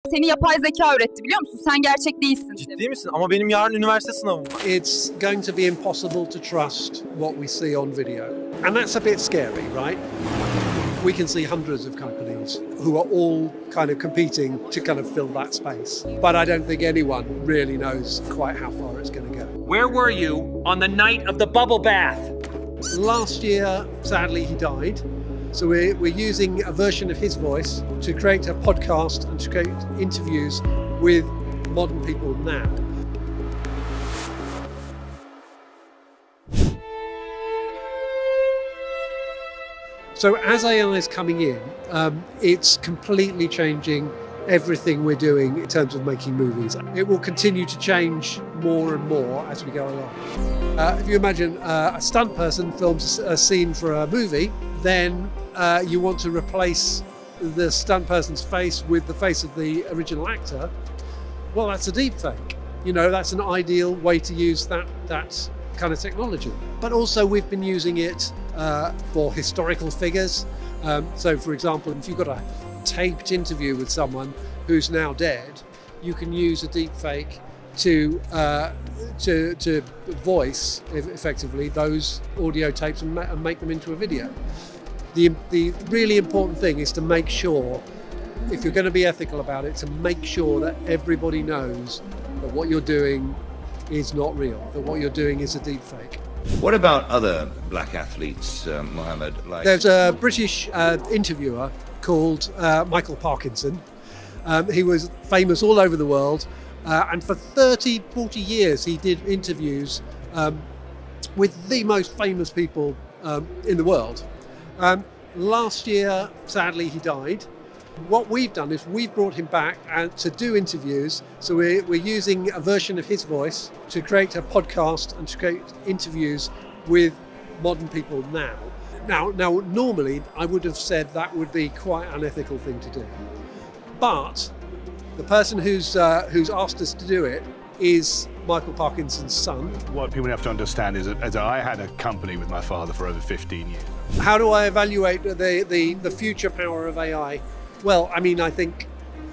Seni yapay zeka üretti, biliyor musun? Sen gerçek değilsin. Ciddi misin? Ama benim yarın üniversite sınavım var. It's going to be impossible to trust what we see on video. And that's a bit scary, right? We can see hundreds of companies who are all kind of competing to kind of fill that space. But I don't think anyone really knows quite how far it's going to go. Where were you on the night of the bubble bath? Last year, sadly, he died. So we're using a version of his voice to create a podcast and to create interviews with modern people now. So as AI is coming in, it's completely changing everything we're doing in terms of making movies. It will continue to change more and more as we go along. If you imagine a stunt person films a scene for a movie, then you want to replace the stunt person's face with the face of the original actor. Well, that's a deepfake. You know, that's an ideal way to use that kind of technology. But also we've been using it for historical figures. So for example, if you've got a taped interview with someone who's now dead, you can use a deepfake to voice effectively those audio tapes and make them into a video. The really important thing is to make sure, if you're going to be ethical about it, to make sure that everybody knows that what you're doing is not real, that what you're doing is a deepfake. What about other black athletes, Mohammed? There's a British interviewer called Michael Parkinson. He was famous all over the world, and for 30, 40 years he did interviews with the most famous people in the world. Last year, sadly, he died. What we've done is we've brought him back to do interviews. So we're using a version of his voice to create a podcast and to create interviews with modern people now. Now, normally I would have said that would be quite an unethical thing to do. But the person who's asked us to do it is Michael Parkinson's son. What people have to understand is that I had a company with my father for over 15 years. How do I evaluate the future power of AI? Well, I mean, I think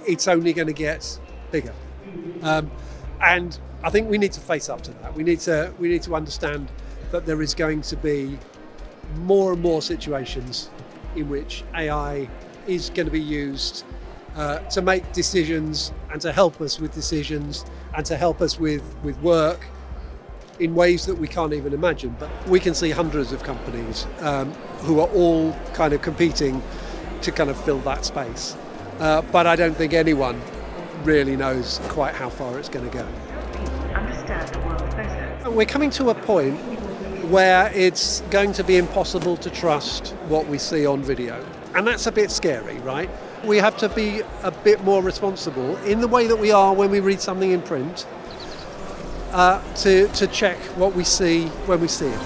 it's only going to get bigger, and I think we need to face up to that. We need to understand that there is going to be more and more situations in which AI is going to be used to make decisions and to help us with decisions and to help us with work in ways that we can't even imagine. But we can see hundreds of companies who are all kind of competing to kind of fill that space. But I don't think anyone really knows quite how far it's going to go. Understand the world better. And we're coming to a point where it's going to be impossible to trust what we see on video. And that's a bit scary, right? We have to be a bit more responsible in the way that we are when we read something in print to check what we see when we see it.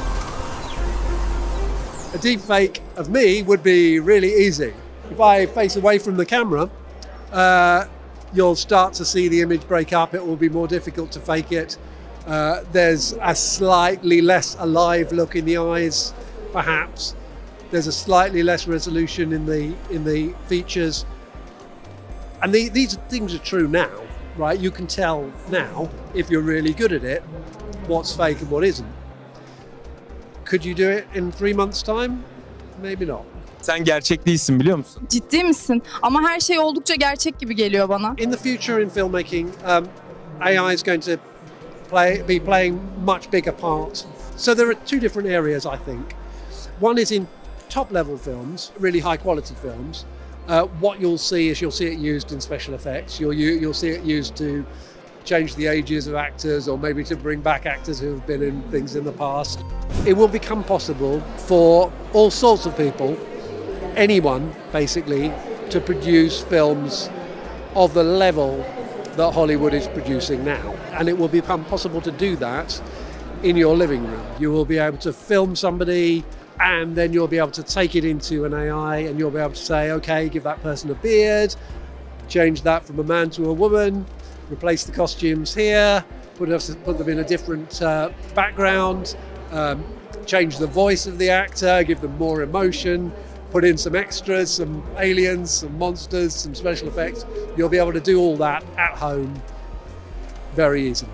A deepfake of me would be really easy. If I face away from the camera, you'll start to see the image break up. It will be more difficult to fake it. There's a slightly less alive look in the eyes, perhaps. There's a slightly less resolution in the features. And these things are true now, right? You can tell now, if you're really good at it, what's fake and what isn't. Could you do it in 3 months' time? Maybe not. Sen gerçek değilsin, biliyor musun? Ciddi misin? Ama her şey oldukça gerçek gibi geliyor bana. In the future in filmmaking, AI is going to be playing much bigger part. So there are two different areas, I think. One is in top-level films, really high-quality films. What you'll see is you'll see it used in special effects. You'll see it used to change the ages of actors, or maybe to bring back actors who have been in things in the past. It will become possible for all sorts of people, anyone basically, to produce films of the level that Hollywood is producing now. And it will become possible to do that in your living room. You will be able to film somebody, and then you'll be able to take it into an AI, and you'll be able to say, okay, give that person a beard, change that from a man to a woman, replace the costumes here, put them in a different background, change the voice of the actor, give them more emotion, put in some extras, some aliens, some monsters, some special effects. You'll be able to do all that at home very easily.